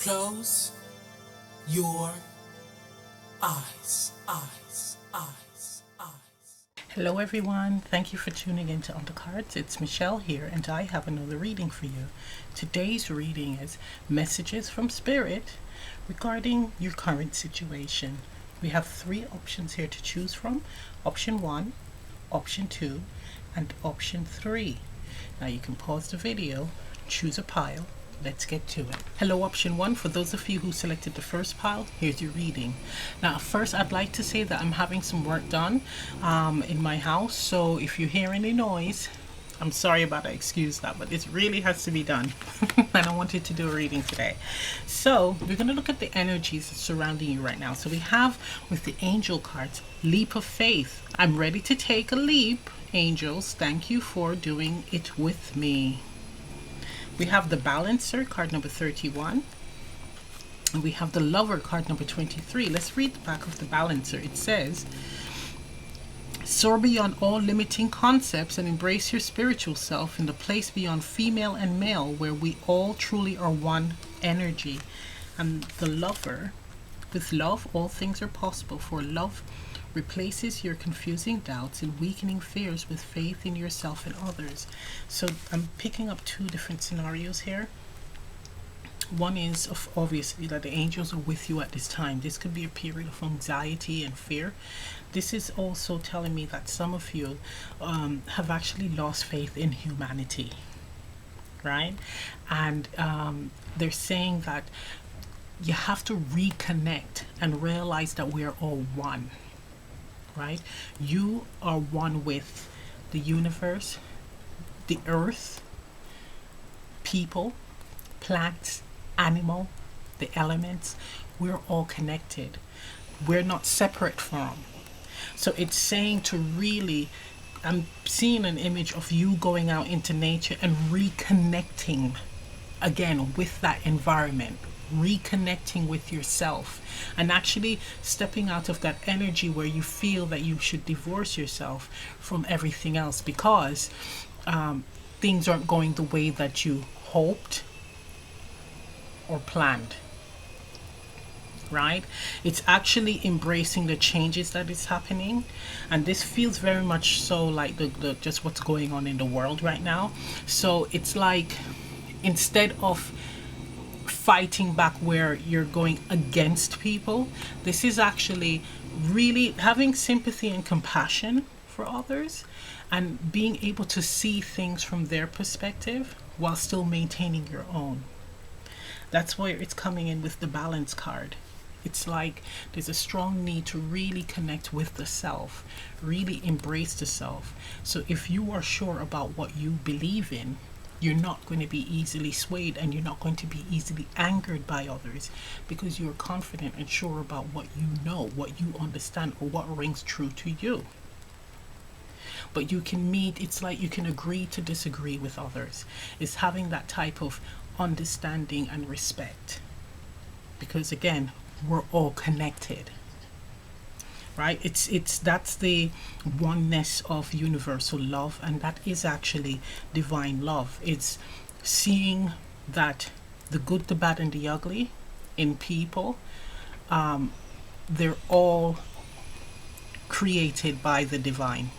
Close your eyes, eyes, eyes, eyes. Hello everyone, thank you for tuning in to Undercards. It's Michelle here and I have another reading for you. Today's reading is Messages from Spirit regarding your current situation. We have three options here to choose from. Option 1, option 2, and option 3. Now you can pause the video, choose a pile. Let's get to it. Hello, option 1. For those of you who selected the first pile, here's your reading. Now, first, I'd like to say that I'm having some work done in my house. So if you hear any noise, I'm sorry about that. Excuse that, but it really has to be done. And I wanted to do a reading today. So we're going to look at the energies surrounding you right now. So we have with the angel cards, leap of faith. I'm ready to take a leap. Angels, thank you for doing it with me. We have the Balancer, card number 31. And we have the Lover, card number 23. Let's read the back of the Balancer. It says, soar beyond all limiting concepts and embrace your spiritual self in the place beyond female and male where we all truly are one energy. And the Lover, with love, all things are possible, for love replaces your confusing doubts and weakening fears with faith in yourself and others. So I'm picking up two different scenarios here. One is obviously that the angels are with you at this time. This could be a period of anxiety and fear. This is also telling me that some of you have actually lost faith in humanity, right? And they're saying that you have to reconnect and realize that we are all one. Right? You are one with the universe, the earth, people, plants, animal, the elements. We're all connected. We're not separate from. So it's saying to really, I'm seeing an image of you going out into nature and reconnecting again with that environment. Reconnecting with yourself and actually stepping out of that energy where you feel that you should divorce yourself from everything else because things aren't going the way that you hoped or planned, right? It's actually embracing the changes that is happening, and this feels very much so like the just what's going on in the world right now. So it's like instead of fighting back where you're going against people, this is actually really having sympathy and compassion for others and being able to see things from their perspective while still maintaining your own. That's where it's coming in with the balance card. It's like there's a strong need to really connect with the self, really embrace the self. So if you are sure about what you believe in, you're not going to be easily swayed and you're not going to be easily angered by others because you're confident and sure about what you know, what you understand, or what rings true to you. But you can meet, it's like you can agree to disagree with others. It's having that type of understanding and respect because again, we're all connected. Right? It's that's the oneness of universal love, and that is actually divine love. It's seeing that the good, the bad, and the ugly in people, they're all created by the divine.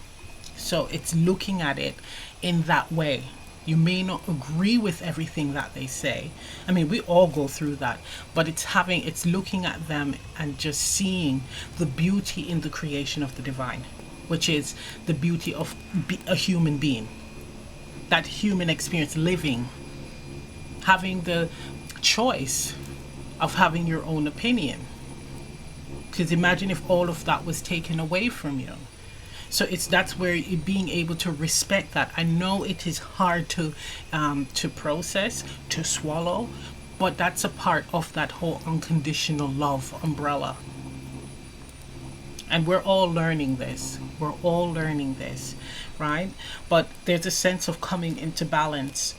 So it's looking at it in that way. You may not agree with everything that they say. I mean, we all go through that, but it's looking at them and just seeing the beauty in the creation of the divine, which is the beauty of a human being, that human experience, living, having the choice of having your own opinion. Because imagine if all of that was taken away from you. So that's where being able to respect that. I know it is hard to process, to swallow, but that's a part of that whole unconditional love umbrella. And we're all learning this. We're all learning this, right? But there's a sense of coming into balance.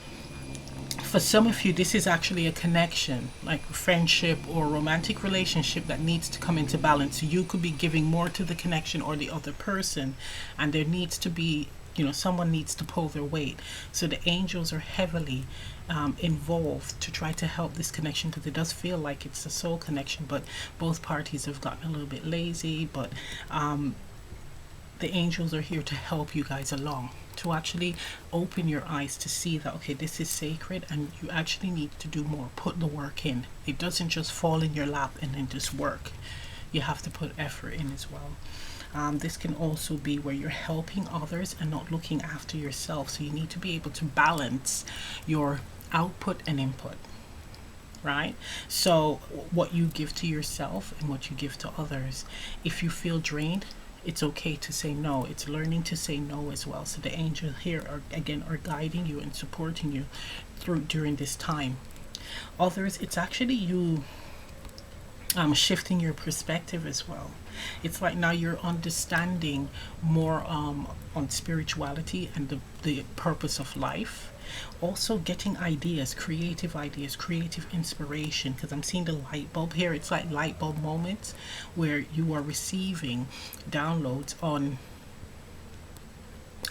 For some of you, this is actually a connection, like a friendship or romantic relationship that needs to come into balance. You could be giving more to the connection or the other person, and there needs to be someone needs to pull their weight. So the angels are heavily involved to try to help this connection, because it does feel like it's a soul connection, but both parties have gotten a little bit lazy. But the angels are here to help you guys along, to actually open your eyes to see that, okay, this is sacred and you actually need to do more, put the work in. It doesn't just fall in your lap and then just work. You have to put effort in as well. This can also be where you're helping others and not looking after yourself. So you need to be able to balance your output and input, right? So what you give to yourself and what you give to others. If you feel drained, it's okay to say no. It's learning to say no as well. So the angels here are guiding you and supporting you during this time. Others, it's actually you shifting your perspective as well. It's like now you're understanding more on spirituality and the purpose of life. Also getting ideas, creative inspiration, because I'm seeing the light bulb here. It's like light bulb moments where you are receiving downloads on,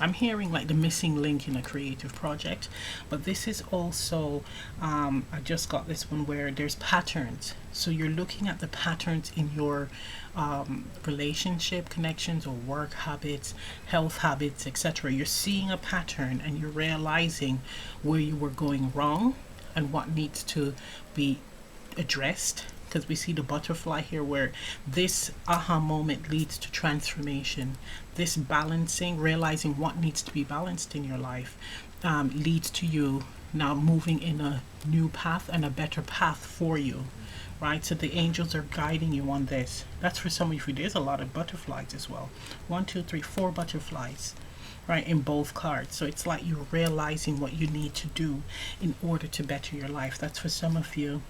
I'm hearing like the missing link in a creative project. But this is also, I just got this one where there's patterns. So you're looking at the patterns in your relationship connections or work habits, health habits, etc. You're seeing a pattern and you're realizing where you were going wrong and what needs to be addressed. Because we see the butterfly here, where this aha moment leads to transformation. This balancing, realizing what needs to be balanced in your life, leads to you now moving in a new path and a better path for you, right? So the angels are guiding you on this. That's for some of you. There's a lot of butterflies as well. 1, 2, 3, 4 butterflies, right, in both cards. So it's like you're realizing what you need to do in order to better your life. That's for some of you.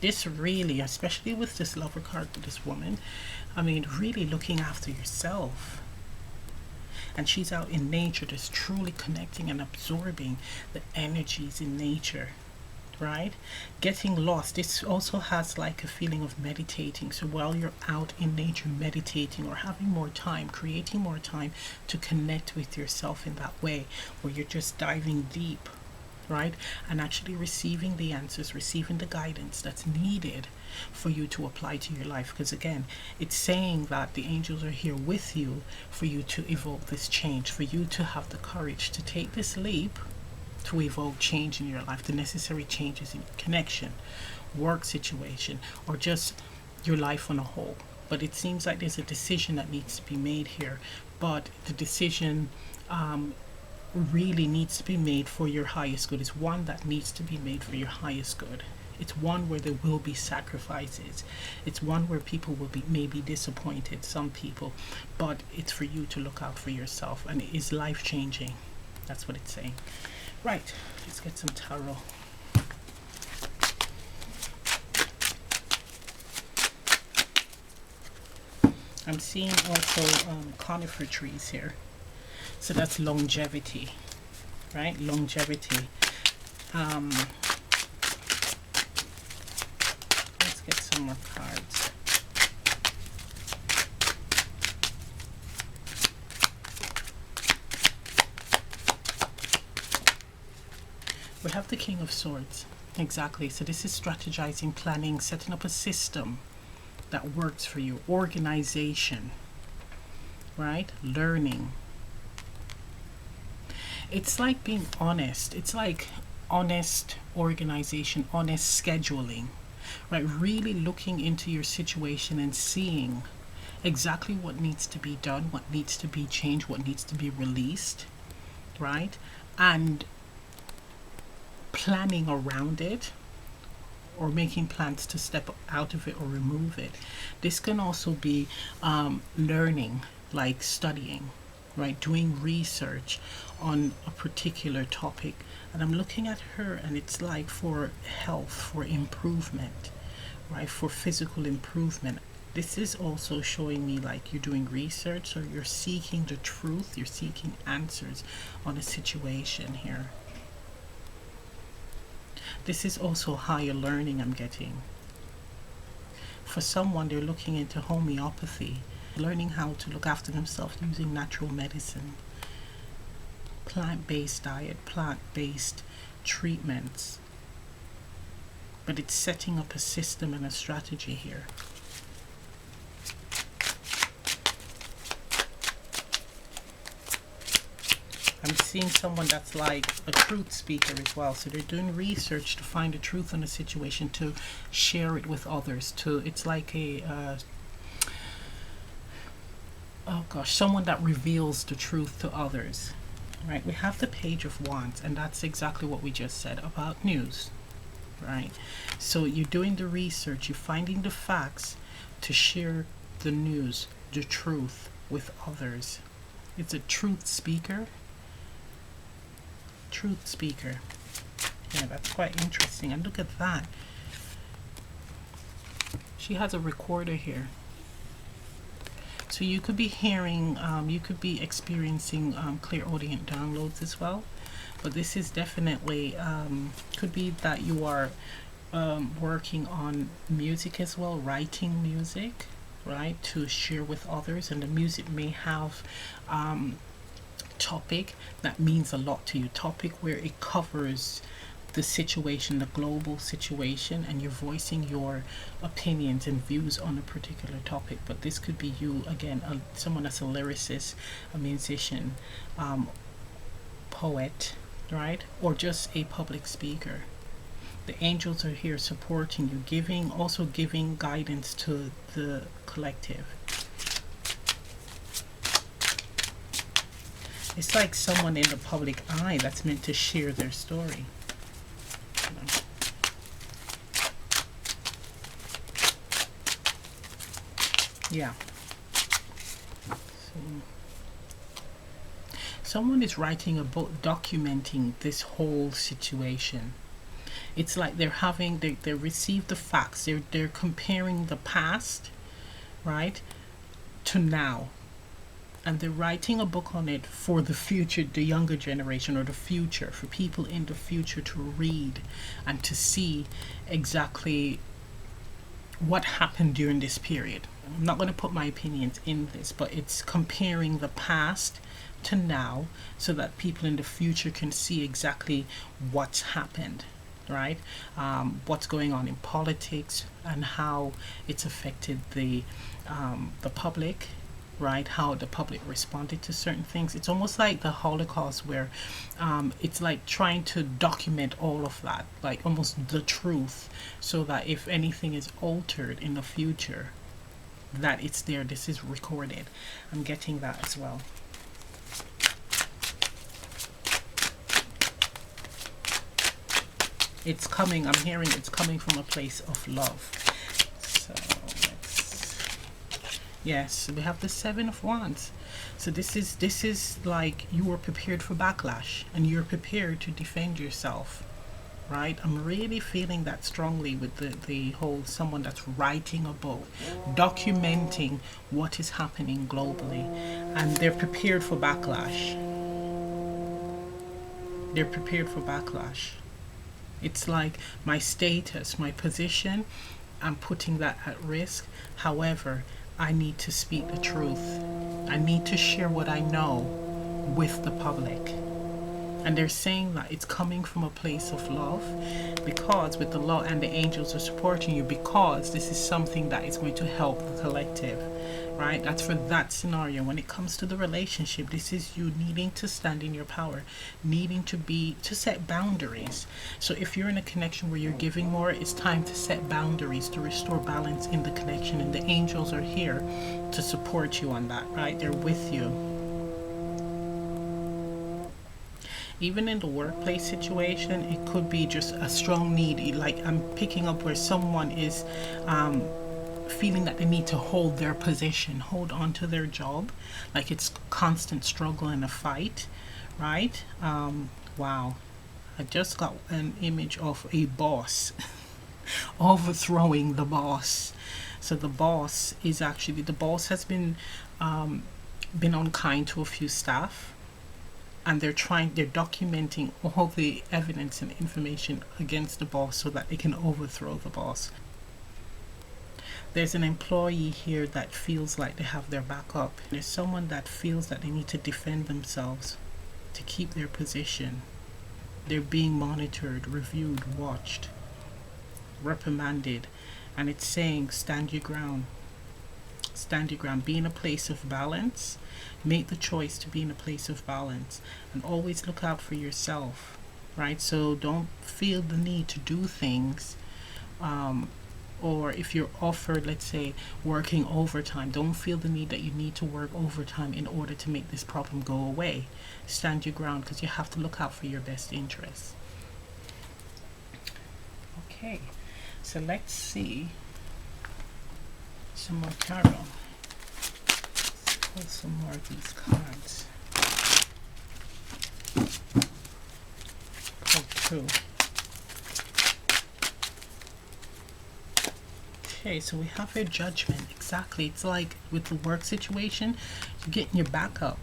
This really, especially with this lover card with this woman, I mean, really looking after yourself. And she's out in nature, just truly connecting and absorbing the energies in nature, right? Getting lost. This also has like a feeling of meditating. So while you're out in nature meditating or having more time, creating more time to connect with yourself in that way, where you're just diving deep, right? And actually receiving the answers, receiving the guidance that's needed for you to apply to your life. Because again, it's saying that the angels are here with you for you to evoke this change, for you to have the courage to take this leap to evoke change in your life, the necessary changes in your connection, work situation, or just your life on a whole. But it seems like there's a decision that needs to be made here, but the decision really needs to be made for your highest good. It's one that needs to be made for your highest good. It's one where there will be sacrifices. It's one where people will be maybe disappointed, some people, but it's for you to look out for yourself, and it is life-changing. That's what it's saying. Right, let's get some tarot. I'm seeing also conifer trees here. So that's longevity, right? Longevity. Let's get some more cards. We have the King of Swords. Exactly. So this is strategizing, planning, setting up a system that works for you. Organization, right? Learning. It's like being honest. It's like honest organization, honest scheduling, right? Really looking into your situation and seeing exactly what needs to be done, what needs to be changed, what needs to be released, right? And planning around it, or making plans to step out of it or remove it. This can also be learning, like studying, right? Doing research on a particular topic. And I'm looking at her, and it's like for health, for improvement, right? For physical improvement. This is also showing me like you're doing research, or you're seeking the truth, you're seeking answers on a situation here. This is also higher learning I'm getting. For someone, they're looking into homeopathy, learning how to look after themselves using natural medicine, plant-based diet, plant-based treatments. But it's setting up a system and a strategy here. I'm seeing someone that's like a truth speaker as well. So they're doing research to find the truth in a situation, to share it with others. It's like a oh gosh, someone that reveals the truth to others. Right? We have the Page of Wands, and that's exactly what we just said about news. Right? So you're doing the research, you're finding the facts to share the news, the truth with others. It's a truth speaker. Truth speaker. Yeah, that's quite interesting. And look at that. She has a recorder here. So you could be hearing, you could be experiencing clairaudient downloads as well. But this is definitely, could be that you are working on music as well, writing music, right, to share with others. And the music may have topic that means a lot to you, topic where it covers the situation, the global situation, and you're voicing your opinions and views on a particular topic. But this could be you again, someone that's a lyricist, a musician, poet, right, or just a public speaker. The angels are here supporting you, also giving guidance to the collective. It's like someone in the public eye that's meant to share their story. Yeah. So, someone is writing a book documenting this whole situation. It's like they receive the facts. They're comparing the past, right, to now. And they're writing a book on it for the future, the younger generation, or the future, for people in the future to read and to see exactly what happened during this period. I'm not going to put my opinions in this, but it's comparing the past to now so that people in the future can see exactly what's happened, right? What's going on in politics and how it's affected the public, right? How the public responded to certain things. It's almost like the Holocaust, where it's like trying to document all of that, like almost the truth, so that if anything is altered in the future, that it's there, this is recorded. I'm getting that as well. It's coming, I'm hearing it's coming from a place of love. So yes, we have the Seven of Wands. So this is like you are prepared for backlash and you're prepared to defend yourself, right? I'm really feeling that strongly with the whole someone that's writing a book, documenting what is happening globally, and they're prepared for backlash. They're prepared for backlash. It's like my status, my position, I'm putting that at risk. However, I need to speak the truth. I need to share what I know with the public. And they're saying that it's coming from a place of love, because with the law and the angels are supporting you, because this is something that is going to help the collective, right? That's for that scenario. When it comes to the relationship, this is you needing to stand in your power, needing to set boundaries. So if you're in a connection where you're giving more, it's time to set boundaries to restore balance in the connection. And the angels are here to support you on that, right? They're with you. Even in the workplace situation, it could be just a strong need. Like I'm picking up where someone is feeling that they need to hold their position, hold on to their job, like it's constant struggle and a fight, right? Wow, I just got an image of a boss overthrowing the boss. So the boss has been unkind to a few staff, and they're documenting all the evidence and information against the boss so that they can overthrow the boss. There's an employee here that feels like they have their back up. There's someone that feels that they need to defend themselves to keep their position. They're being monitored, reviewed, watched, reprimanded, and it's saying stand your ground. Stand your ground. Be in a place of balance. Make the choice to be in a place of balance, and always look out for yourself, right? So don't feel the need to do things, or if you're offered, let's say, working overtime, don't feel the need that you need to work overtime in order to make this problem go away. Stand your ground, because you have to look out for your best interests. Okay, so let's see some more tarot. Let's pull some more of these cards. Pull two. Okay, so we have a judgment. Exactly. It's like with the work situation, you're getting your back up.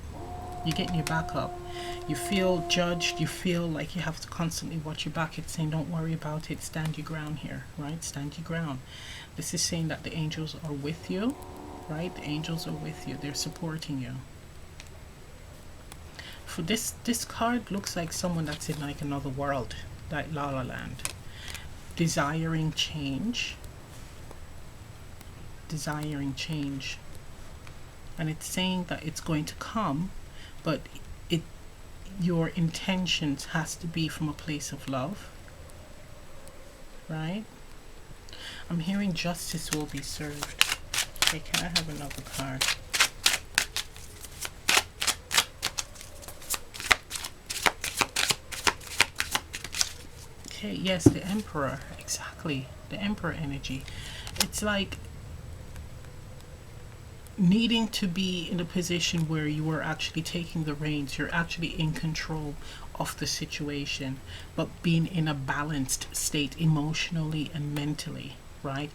You're getting your back up. You feel judged. You feel like you have to constantly watch your back. It's saying don't worry about it. Stand your ground here, right? Stand your ground. This is saying that the angels are with you, right? The angels are with you. They're supporting you. For this card looks like someone that's in like another world, like La La Land. Desiring change. Desiring change, and it's saying that it's going to come, but your intentions has to be from a place of love, right? I'm hearing justice will be served. Okay, can I have another card? Okay, yes, the Emperor. Exactly, the Emperor energy. It's like needing to be in a position where you are actually taking the reins, you're actually in control of the situation, but being in a balanced state emotionally and mentally, right?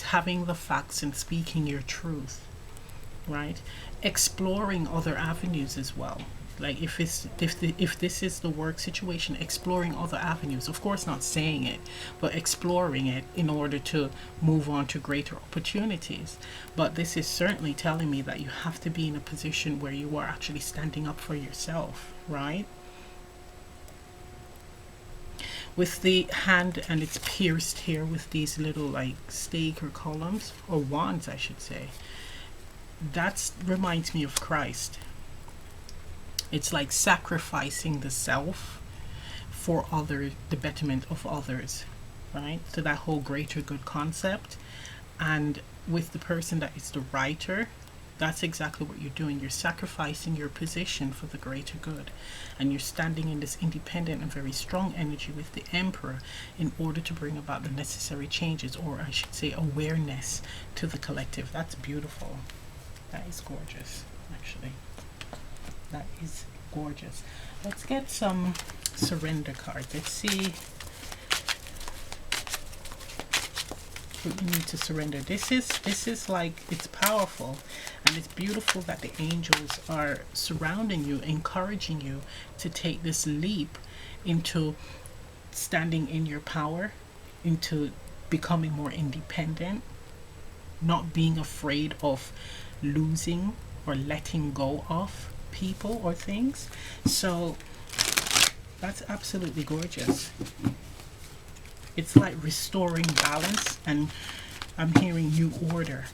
Having the facts and speaking your truth, right? Exploring other avenues as well. Like if this is the work situation, exploring other avenues. Of course, not saying it, but exploring it in order to move on to greater opportunities. But this is certainly telling me that you have to be in a position where you are actually standing up for yourself, right? With the hand, and it's pierced here with these little like stake or columns, or wands I should say. That reminds me of Christ. It's like sacrificing the self for the betterment of others, right? So that whole greater good concept. And with the person that is the writer, that's exactly what you're doing. You're sacrificing your position for the greater good. And you're standing in this independent and very strong energy with the Emperor in order to bring about the necessary changes, or I should say awareness, to the collective. That's beautiful. That is gorgeous, actually. That is gorgeous. Let's get some surrender cards. Let's see what you need to surrender. This is like, it's powerful, and it's beautiful that the angels are surrounding you, encouraging you to take this leap into standing in your power, into becoming more independent, not being afraid of losing or letting go of people or things. So that's absolutely gorgeous. It's like restoring balance, and I'm hearing new order,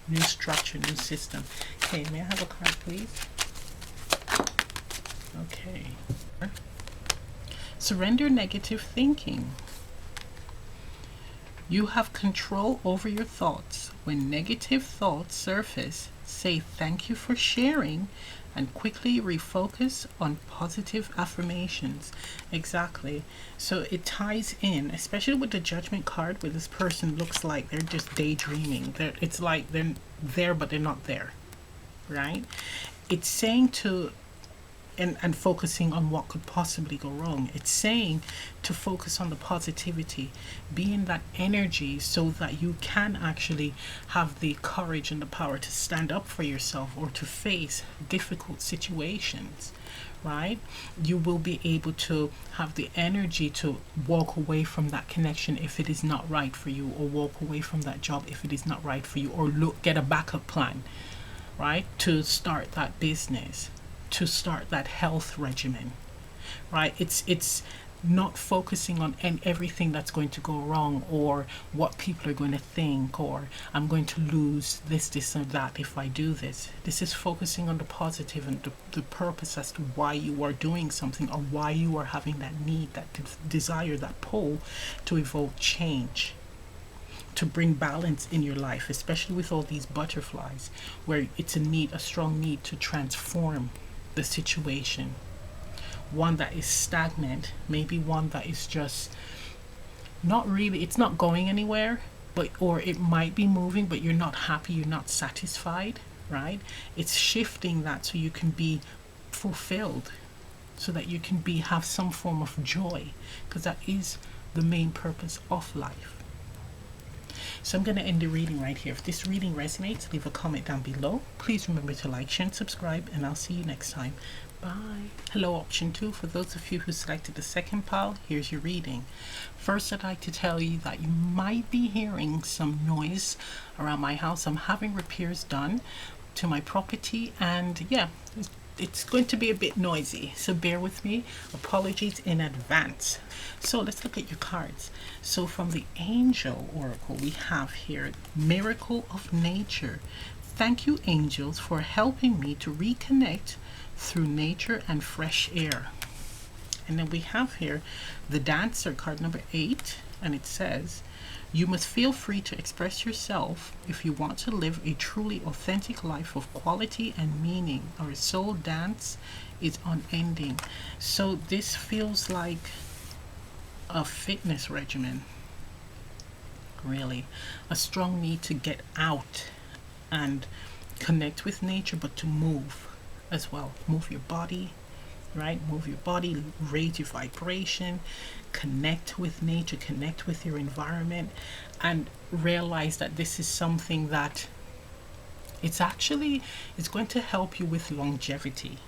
new structure, new system. Okay, may I have a card, please? Okay. Surrender negative thinking. You have control over your thoughts. When negative thoughts surface, say thank you for sharing and quickly refocus on positive affirmations. Exactly. So it ties in, especially with the Judgment card, where this person looks like they're just daydreaming. It's like they're there, but they're not there, right? It's saying to, and focusing on what could possibly go wrong. It's saying to focus on the positivity, be in that energy, so that you can actually have the courage and the power to stand up for yourself or to face difficult situations, right? You will be able to have the energy to walk away from that connection if it is not right for you, or walk away from that job if it is not right for you, or get a backup plan, right? To start that business, to start that health regimen, right? It's not focusing on everything that's going to go wrong, or what people are going to think, or I'm going to lose this or that if I do this. This is focusing on the positive and the purpose as to why you are doing something, or why you are having that need, that desire, that pull to evoke change, to bring balance in your life, especially with all these butterflies, where it's a strong need to transform the situation. One that is stagnant, maybe one that is just not really, it's not going anywhere, but or it might be moving, but you're not happy, you're not satisfied, right? It's shifting that so you can be fulfilled, so that you can have some form of joy, because that is the main purpose of life. So I'm going to end the reading right here. If this reading resonates, leave a comment down below. Please remember to like, share, and subscribe, and I'll see you next time. Bye. Hello, option 2. For those of you who selected the second pile, here's your reading. First, I'd like to tell you that you might be hearing some noise around my house. I'm having repairs done to my property, and yeah, it's going to be a bit noisy, so bear with me. Apologies in advance. So let's look at your cards. So from the Angel Oracle, we have here Miracle of Nature. Thank you, angels, for helping me to reconnect through nature and fresh air. And then we have here the Dancer, card number 8, and it says, you must feel free to express yourself if you want to live a truly authentic life of quality and meaning. Our soul dance is unending. So this feels like a fitness regimen, really. A strong need to get out and connect with nature, but to move as well. Move your body, right? Move your body, raise your vibration, connect with nature, connect with your environment, and realize that this is something that it's going to help you with longevity,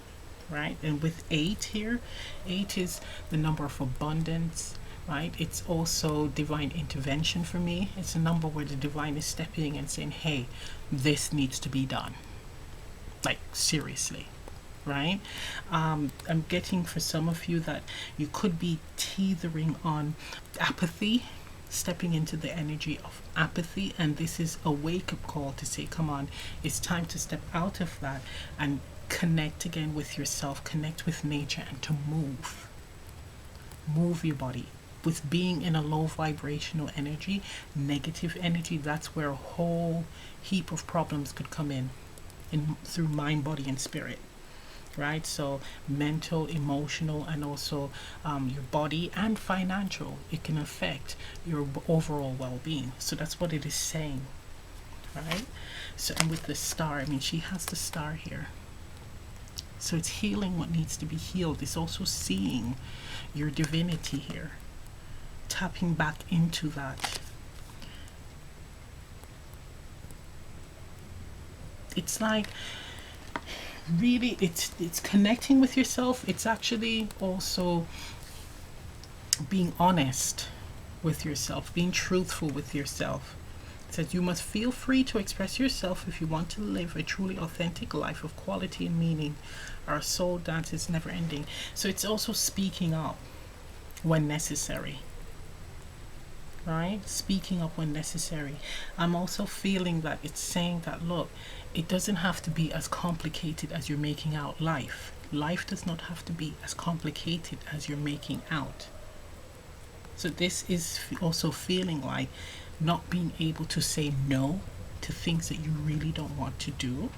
right? And with 8 here, 8 is the number of abundance, right? It's also divine intervention for me. It's a number where the divine is stepping in and saying, hey, this needs to be done, like seriously, right? I'm getting for some of you that you could be teetering on apathy, stepping into the energy of apathy, and this is a wake-up call to say, come on, it's time to step out of that and connect again with yourself, connect with nature, and to move your body. With being in a low vibrational energy, negative energy, that's where a whole heap of problems could come in through mind, body, and spirit, right? So mental, emotional, and also your body and financial. It can affect your overall well-being. So that's what it is saying, right? So, and with the star, I mean, she has the star here. So it's healing what needs to be healed. It's also seeing your divinity here, tapping back into that. It's like really, it's connecting with yourself. It's actually also being honest with yourself, being truthful with yourself. It says you must feel free to express yourself if you want to live a truly authentic life of quality and meaning. Our soul dance is never ending. So it's also speaking up when necessary, right? Speaking up when necessary. I'm also feeling that it's saying that, look, it doesn't have to be as complicated as you're making out life. Life does not have to be as complicated as you're making out. So this is also feeling like not being able to say no to things that you really don't want to do,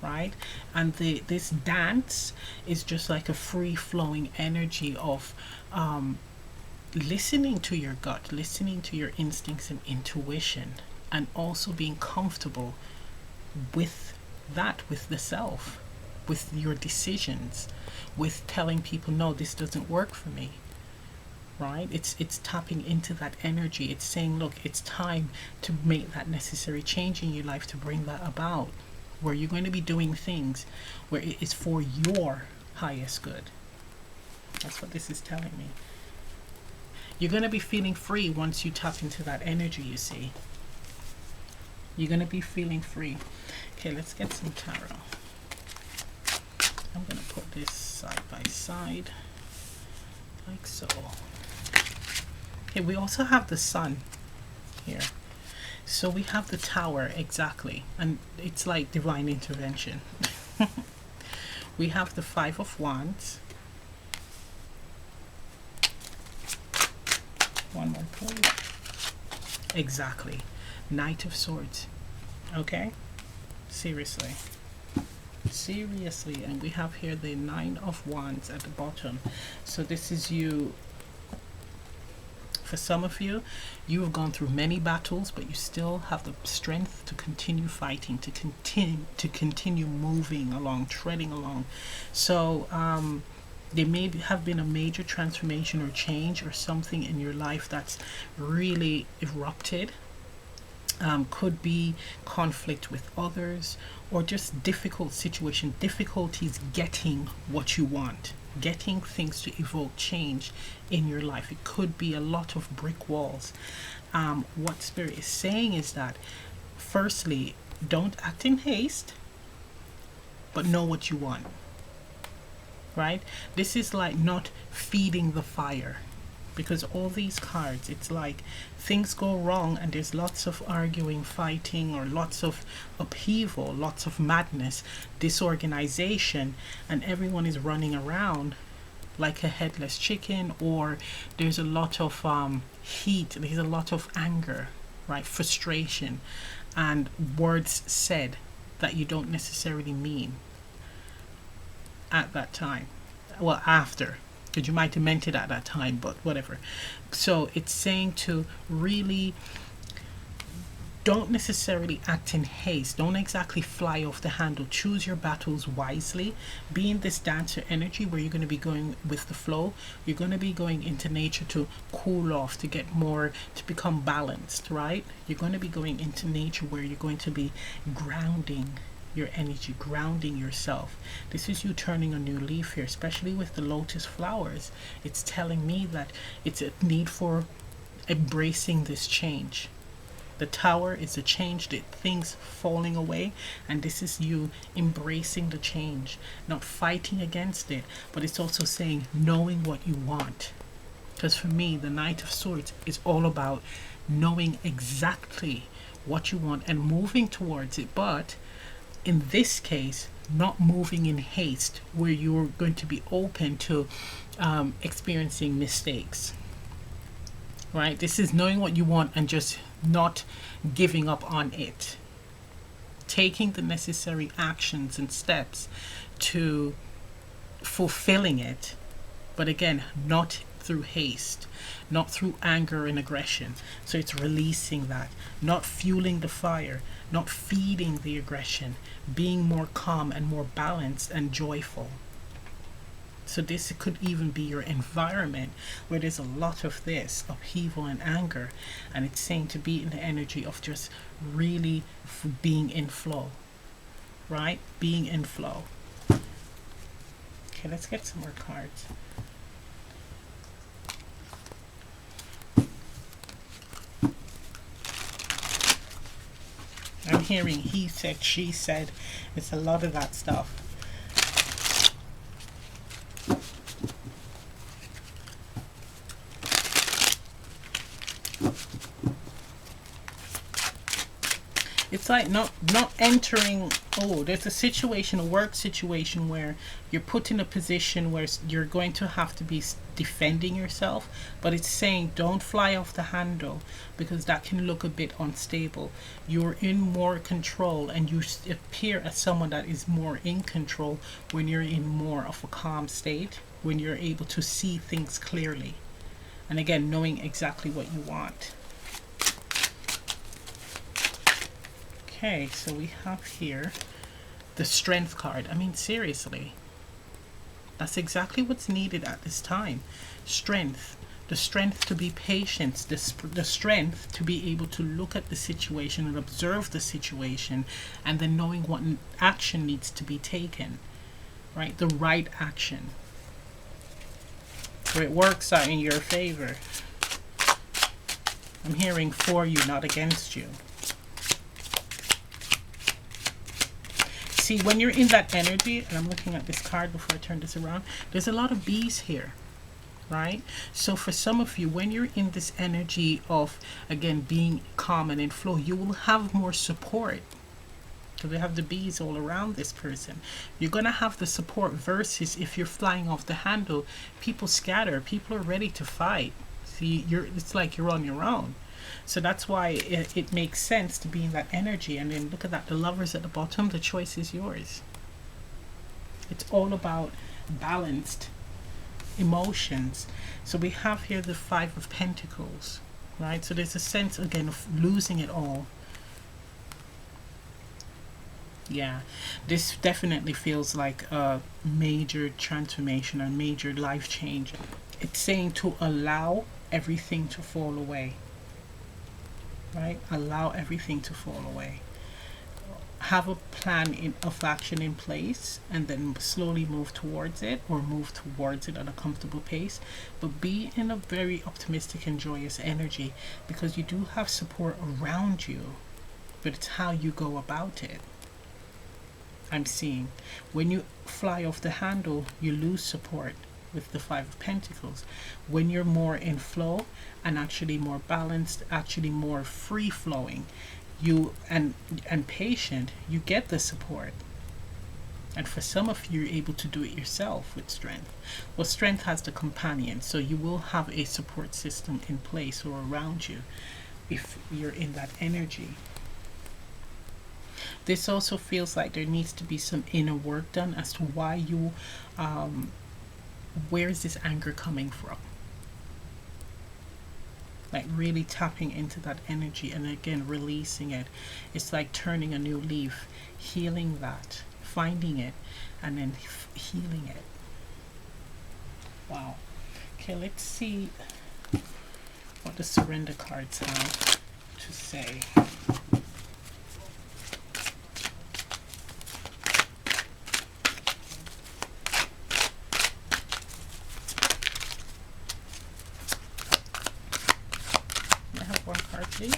right? And this dance is just like a free-flowing energy of listening to your gut, listening to your instincts and intuition, and also being comfortable with that, with the self, with your decisions, with telling people, no, this doesn't work for me, right? It's tapping into that energy. It's saying, look, it's time to make that necessary change in your life, to bring that about, where you're going to be doing things where it is for your highest good. That's what this is telling me. You're going to be feeling free once you tap into that energy, you see. You're going to be feeling free. Okay, let's get some tarot. I'm going to put this side by side, like so. Okay, we also have the sun here. So we have the Tower, exactly. And it's like divine intervention. We have the Five of Wands. One more, please. Exactly. Knight of Swords. Okay? Seriously. Seriously. And we have here the Nine of Wands at the bottom. So this is you. For some of you, you have gone through many battles, but you still have the strength to continue fighting, to continue moving along, treading along. So there may have been a major transformation or change or something in your life that's really erupted. Could be conflict with others, or just difficult situation, difficulties getting what you want, getting things to evoke change in your life. It could be a lot of brick walls. What Spirit is saying is that, firstly, don't act in haste, but know what you want. Right? This is like not feeding the fire, because all these cards, it's like things go wrong and there's lots of arguing, fighting, or lots of upheaval, lots of madness, disorganization, and everyone is running around like a headless chicken, or there's a lot of heat, there's a lot of anger, right? Frustration, and words said that you don't necessarily mean at that time. Well, after, because you might have meant it at that time, but whatever. So it's saying to really don't necessarily act in haste. Don't exactly fly off the handle. Choose your battles wisely. Be in this dancer energy where you're going to be going with the flow. You're going to be going into nature to cool off, to get more, to become balanced, right? You're going to be going into nature where you're going to be grounding your energy, grounding yourself. This is you turning a new leaf here, especially with the lotus flowers. It's telling me that it's a need for embracing this change. The Tower is a change, the things falling away, and this is you embracing the change, not fighting against it, but it's also saying knowing what you want. Because for me, the Knight of Swords is all about knowing exactly what you want and moving towards it, but in this case, not moving in haste, where you're going to be open to experiencing mistakes. Right? This is knowing what you want and just not giving up on it. Taking the necessary actions and steps to fulfilling it. But again, not through haste, not through anger and aggression. So it's releasing that, not fueling the fire, not feeding the aggression, being more calm and more balanced and joyful. So this could even be your environment where there's a lot of this upheaval and anger, and it's saying to be in the energy of just really being in flow, right? Being in flow. Okay, let's get some more cards. I'm hearing he said, she said. It's a lot of that stuff. It's like not entering. Oh, there's a situation, a work situation, where you're put in a position where you're going to have to be defending yourself, but it's saying don't fly off the handle, because that can look a bit unstable. You're in more control, and you appear as someone that is more in control when you're in more of a calm state, when you're able to see things clearly, and again, knowing exactly what you want. Okay, so we have here the Strength card. I mean, seriously, that's exactly what's needed at this time. Strength. The strength to be patient. The strength to be able to look at the situation and observe the situation, and then knowing what action needs to be taken. right? The right action. So it works out in your favor. I'm hearing for you, not against you. See, when you're in that energy, and I'm looking at this card before I turn this around, there's a lot of bees here, right? So for some of you, when you're in this energy of, again, being calm and in flow, you will have more support. Because we have the bees all around this person. You're going to have the support versus if you're flying off the handle, people scatter, people are ready to fight. See, it's like you're on your own. So that's why it makes sense to be in that energy. And then look at that, the Lovers at the bottom, the choice is yours. It's all about balanced emotions. So we have here the Five of Pentacles, right? So there's a sense, again, of losing it all. Yeah, this definitely feels like a major transformation, a major life change. It's saying to allow everything to fall away, right? Allow everything to fall away. Have a plan of action in place and then slowly move towards it, or move towards it at a comfortable pace. But be in a very optimistic and joyous energy, because you do have support around you, but it's how you go about it. I'm seeing when you fly off the handle, you lose support with the Five of Pentacles. When you're more in flow and actually more balanced, actually more free flowing, you and patient, you get the support. And for some of you, you're able to do it yourself with strength. Well, strength has the companion, so you will have a support system in place or around you if you're in that energy. This also feels like there needs to be some inner work done as to why you, where is this anger coming from? Like really tapping into that energy and again releasing it. It's like turning a new leaf, healing that, finding it, and then healing it. Wow. Okay, let's see what the surrender cards have to say. One card, please.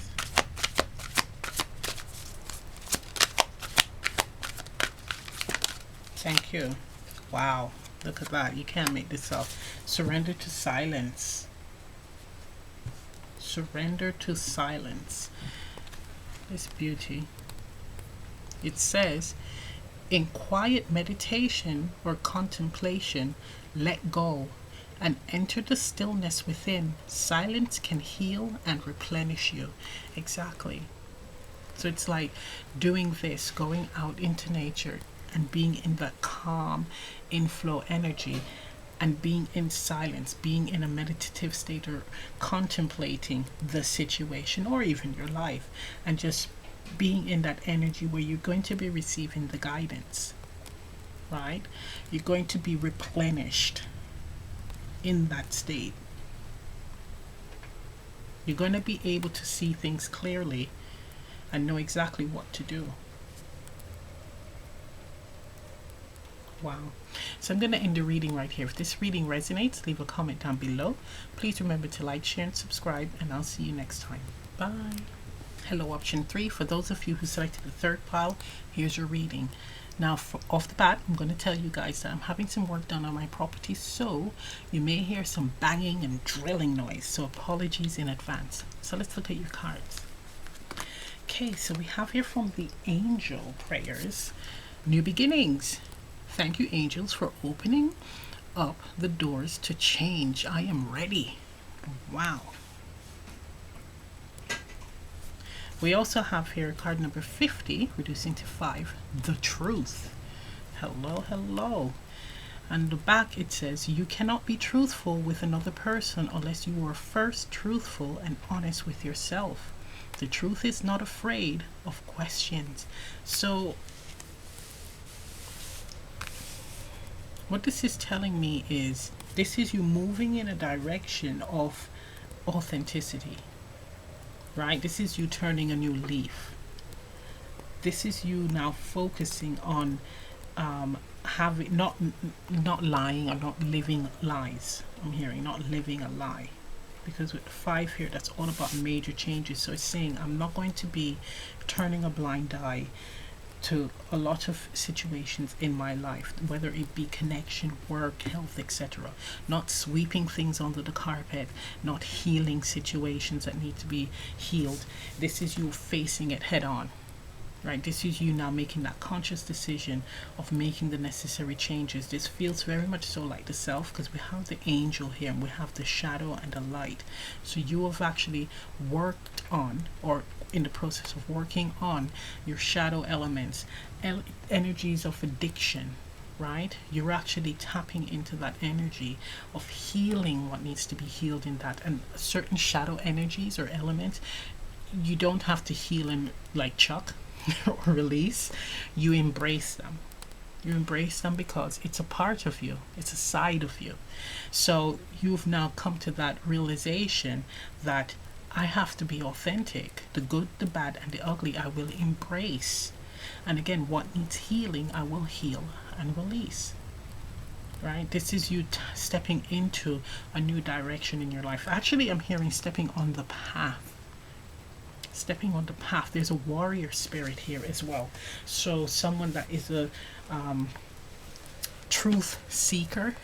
Thank you. Wow, look at that. You can't make this up. Surrender to silence. Surrender to silence. This beauty. It says, in quiet meditation or contemplation, let go and enter the stillness within. Silence can heal and replenish you. Exactly. So it's like doing this, going out into nature and being in that calm inflow energy and being in silence, being in a meditative state or contemplating the situation or even your life, and just being in that energy where you're going to be receiving the guidance, right? You're going to be replenished in that state. You're going to be able to see things clearly and know exactly what to do. Wow. So I'm going to end the reading right here. If this reading resonates, leave a comment down below. Please remember to like, share, and subscribe, and I'll see you next time. Bye. Hello, option 3. For those of you who selected the third pile, here's your reading. Now, off the bat, I'm going to tell you guys that I'm having some work done on my property, so you may hear some banging and drilling noise, so apologies in advance. So let's look at your cards. Okay, so we have here from the angel prayers, new beginnings. Thank you, angels, for opening up the doors to change. I am ready. Wow. We also have here card number 50, reducing to 5, the truth. Hello, hello. And the back it says, you cannot be truthful with another person unless you are first truthful and honest with yourself. The truth is not afraid of questions. So what this is telling me is, this is you moving in a direction of authenticity. Right? This is you turning a new leaf. This is you now focusing on having not lying or not living lies. I'm hearing not living a lie, because with the 5 here, that's all about major changes. So it's saying I'm not going to be turning a blind eye to a lot of situations in my life, whether it be connection, work, health, etc. Not sweeping things under the carpet, not healing situations that need to be healed. This is you facing it head on. Right, this is you now making that conscious decision of making the necessary changes. This feels very much so like the self, because we have the angel here and we have the shadow and the light. So you have actually worked on, or in the process of working on, your shadow elements, energies of addiction. Right, you're actually tapping into that energy of healing what needs to be healed in that. And certain shadow energies or elements, you don't have to heal in like Chuck or release. You embrace them. You embrace them because it's a part of you, it's a side of you. So you've now come to that realization that I have to be authentic. The good, the bad, and the ugly I will embrace. And again, what needs healing I will heal and release. Right, this is you stepping into a new direction in your life. Actually, I'm hearing stepping on the path. Stepping on the path. There's a warrior spirit here as well. So someone that is a truth seeker,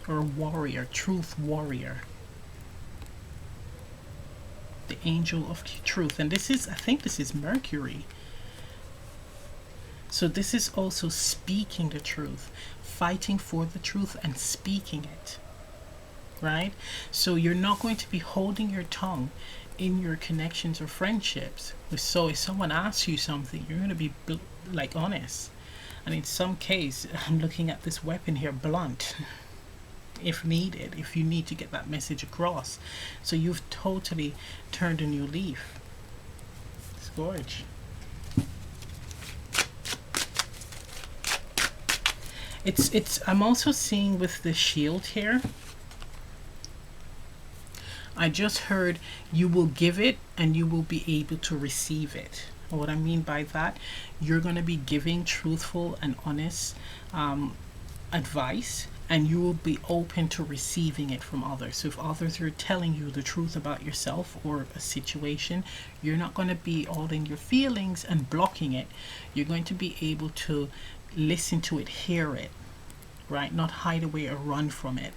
or a warrior, truth warrior. The angel of truth. And this is, I think this is Mercury. So this is also speaking the truth, fighting for the truth and speaking it. Right? So you're not going to be holding your tongue in your connections or friendships. So if someone asks you something, you're going to be like honest. And in some case, I'm looking at this weapon here, blunt, if needed, if you need to get that message across. So you've totally turned a new leaf. It's gorgeous. I'm also seeing with the shield here, I just heard you will give it and you will be able to receive it. And what I mean by that, you're going to be giving truthful and honest advice, and you will be open to receiving it from others. So if others are telling you the truth about yourself or a situation, you're not going to be all in your feelings and blocking it. You're going to be able to listen to it, hear it, right? Not hide away or run from it.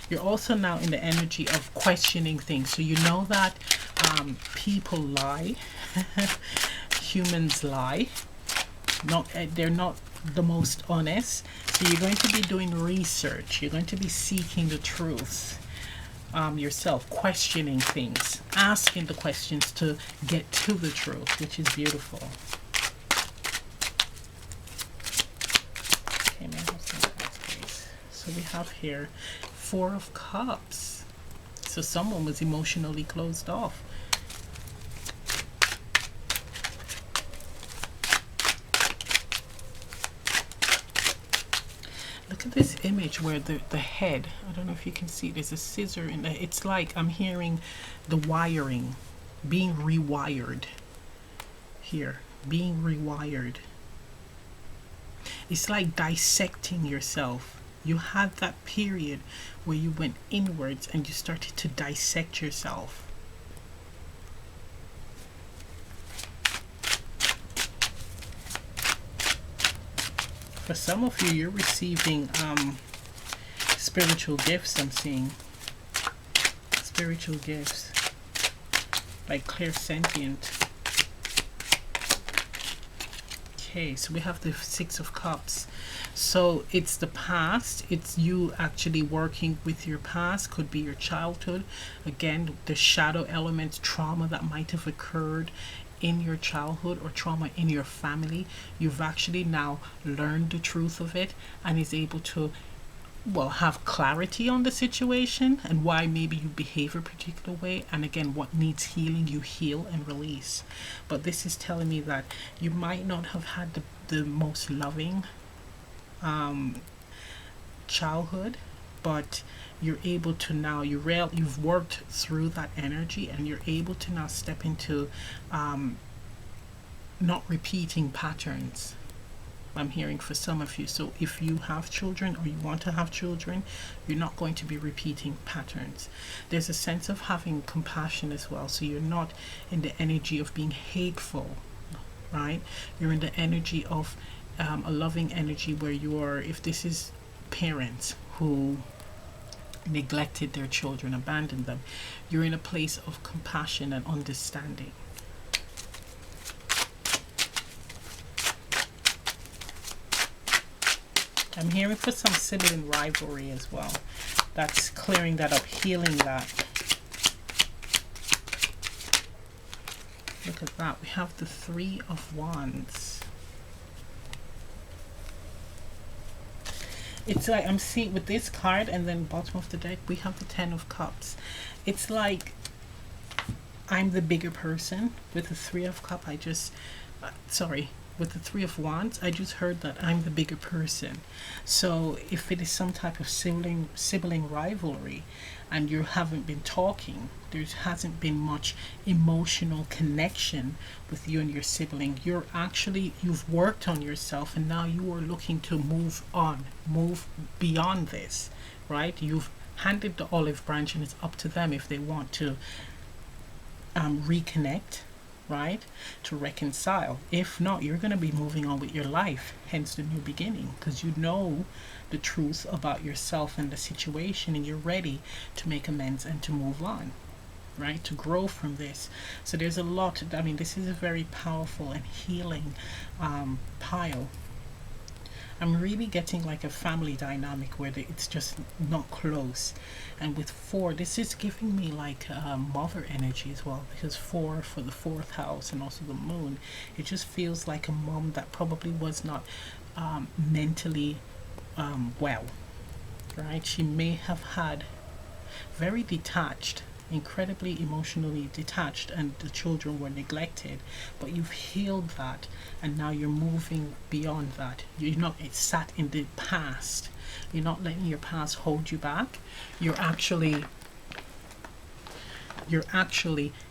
You're also now in the energy of questioning things. So you know that people lie, humans lie. They're not the most honest. So you're going to be doing research. You're going to be seeking the truth yourself, questioning things, asking the questions to get to the truth, which is beautiful. Okay, may I have some cards, please? So we have here 4 of Cups. So someone was emotionally closed off. Look at this image where the head, I don't know if you can see, there's a scissor in there. It's like I'm hearing the wiring being rewired here, being rewired. It's like dissecting yourself. You had that period where you went inwards and you started to dissect yourself. For some of you, you're receiving spiritual gifts. I'm seeing spiritual gifts, like clairsentient. Okay, so we have the 6 of Cups. So it's the past. It's you actually working with your past. Could be your childhood. Again, the shadow elements, trauma that might have occurred in your childhood or trauma in your family. You've actually now learned the truth of it and is able to, well, have clarity on the situation and why maybe you behave a particular way. And again, what needs healing, you heal and release. But this is telling me that you might not have had the most loving childhood, but you're able to now, you've worked through that energy and you're able to now step into not repeating patterns. I'm hearing for some of you. So if you have children or you want to have children, you're not going to be repeating patterns. There's a sense of having compassion as well. So you're not in the energy of being hateful, right? You're in the energy of a loving energy where you are, if this is parents who neglected their children, abandoned them, you're in a place of compassion and understanding. I'm hearing for some sibling rivalry as well. That's clearing that up, healing that. Look at that. We have the Three of Wands. It's like I'm seeing with this card, and then bottom of the deck we have the Ten of Cups. It's like I'm the bigger person. With the Three of Cups, with the Three of Wands, I just heard that I'm the bigger person. So if it is some type of sibling rivalry and you haven't been talking, there hasn't been much emotional connection with you and your sibling, you've worked on yourself, and now you are looking to move on, move beyond this, right? You've handed the olive branch, and it's up to them if they want to reconnect, right, to reconcile. If not, you're going to be moving on with your life, hence the new beginning, because you know the truth about yourself and the situation, and you're ready to make amends and to move on, right, to grow from this. So there's a lot. I mean, this is a very powerful and healing pile. I'm really getting like a family dynamic where it's just not close. And with 4, this is giving me like mother energy as well, because 4 for the 4th house and also the moon, it just feels like a mom that probably was not mentally well, right? She may have had very detached, incredibly emotionally detached, and the children were neglected, but you've healed that, and now you're moving beyond that. You're not sat in the past. You're not letting your past hold you back. You're actually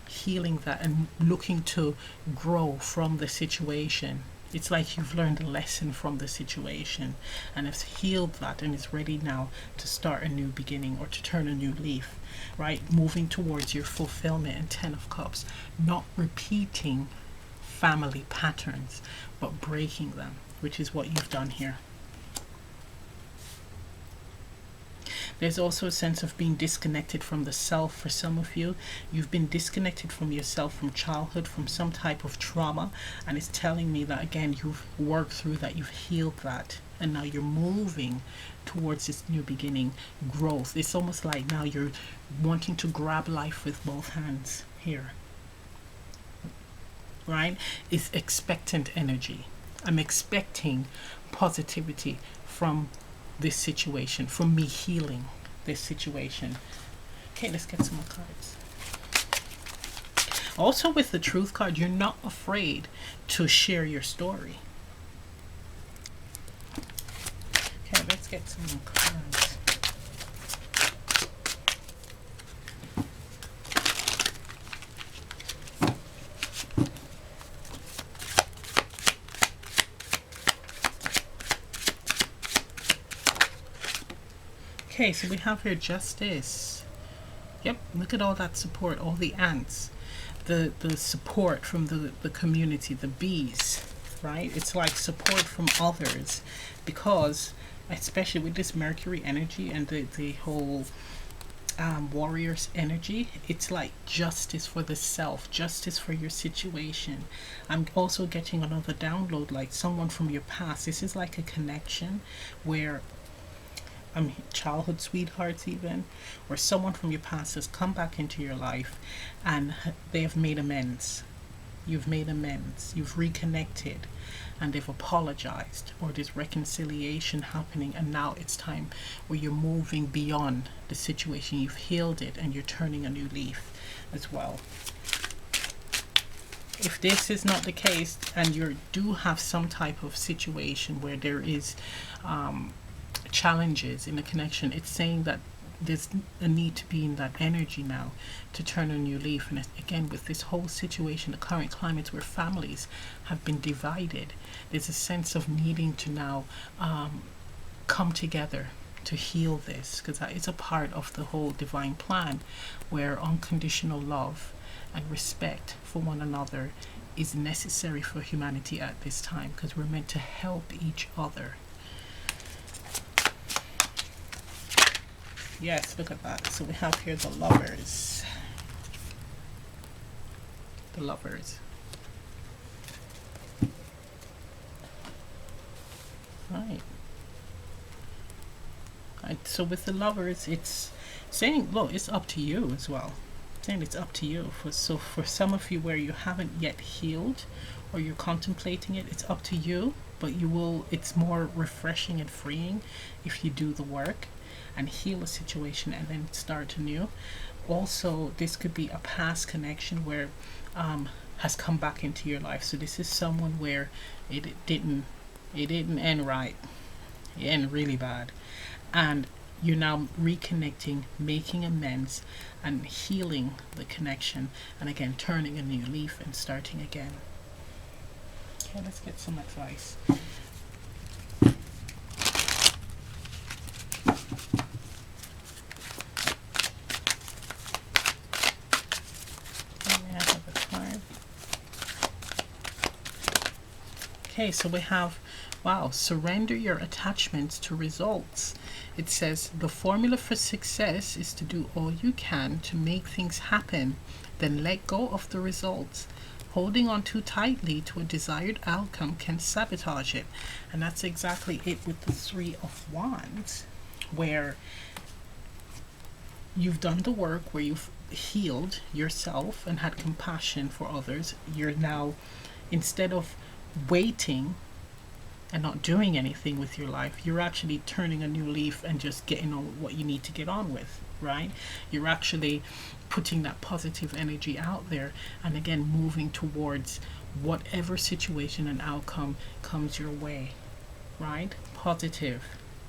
healing that and looking to grow from the situation. It's like you've learned a lesson from the situation and have healed that, and is ready now to start a new beginning or to turn a new leaf, right? Moving towards your fulfillment. And 10 of Cups, not repeating family patterns, but breaking them, which is what you've done here. There's also a sense of being disconnected from the self for some of you. You've been disconnected from yourself from childhood, from some type of trauma, and it's telling me that again you've worked through that, you've healed that, and now you're moving towards this new beginning, growth. It's almost like now you're wanting to grab life with both hands here, right? It's expectant energy. I'm expecting positivity from this situation, from me healing this situation. Okay, let's get some more cards. Also with the Truth card, you're not afraid to share your story. Okay, let's get some more cards. Okay, so we have here Justice. Yep, look at all that support, all the ants, the support from the community, the bees, right? It's like support from others, because especially with this Mercury energy and the whole warriors energy, it's like justice for the self, justice for your situation. I'm also getting another download, like someone from your past. This is like a connection where childhood sweethearts even, where someone from your past has come back into your life and they have made amends. You've made amends, you've reconnected, and they've apologized, or there's reconciliation happening, and now it's time where you're moving beyond the situation. You've healed it and you're turning a new leaf as well. If this is not the case and you do have some type of situation where there is challenges in a connection, it's saying that there's a need to be in that energy now to turn a new leaf. And again, with this whole situation, the current climate where families have been divided, there's a sense of needing to now come together to heal this, because that is a part of the whole divine plan, where unconditional love and respect for one another is necessary for humanity at this time, because we're meant to help each other. Yes, look at that. So we have here the lovers. The lovers. Right. So with the lovers, it's saying, look, it's up to you as well. Saying it's up to you. So for some of you where you haven't yet healed, or you're contemplating it, it's up to you. But you will. It's more refreshing and freeing if you do the work and heal a situation and then start anew. Also, this could be a past connection where has come back into your life. So this is someone where it didn't end right. It ended really bad, and you're now reconnecting, making amends, and healing the connection, and again turning a new leaf and starting again. Okay, let's get some advice. Okay, so we have, wow, surrender your attachments to results. It says the formula for success is to do all you can to make things happen, then let go of the results. Holding on too tightly to a desired outcome can sabotage it. And that's exactly it with the Three of Wands, where you've done the work, where you've healed yourself and had compassion for others. You're now, instead of waiting and not doing anything with your life, you're actually turning a new leaf and just getting on what you need to get on with, right? You're actually putting that positive energy out there, and again moving towards whatever situation and outcome comes your way, right? Positive,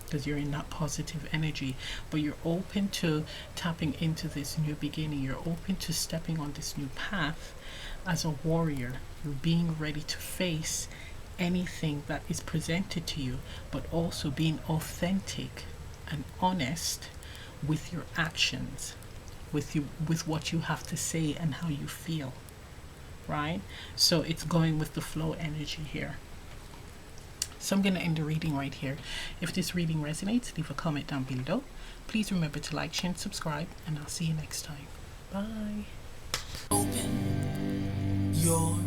because you're in that positive energy, but you're open to tapping into this new beginning. You're open to stepping on this new path as a warrior. You're being ready to face anything that is presented to you, but also being authentic and honest with your actions, with what you have to say and how you feel, right? So it's going with the flow energy here. So I'm going to end the reading right here. If this reading resonates, leave a comment down below. Please remember to like, share, and subscribe, and I'll see you next time. Bye. Open your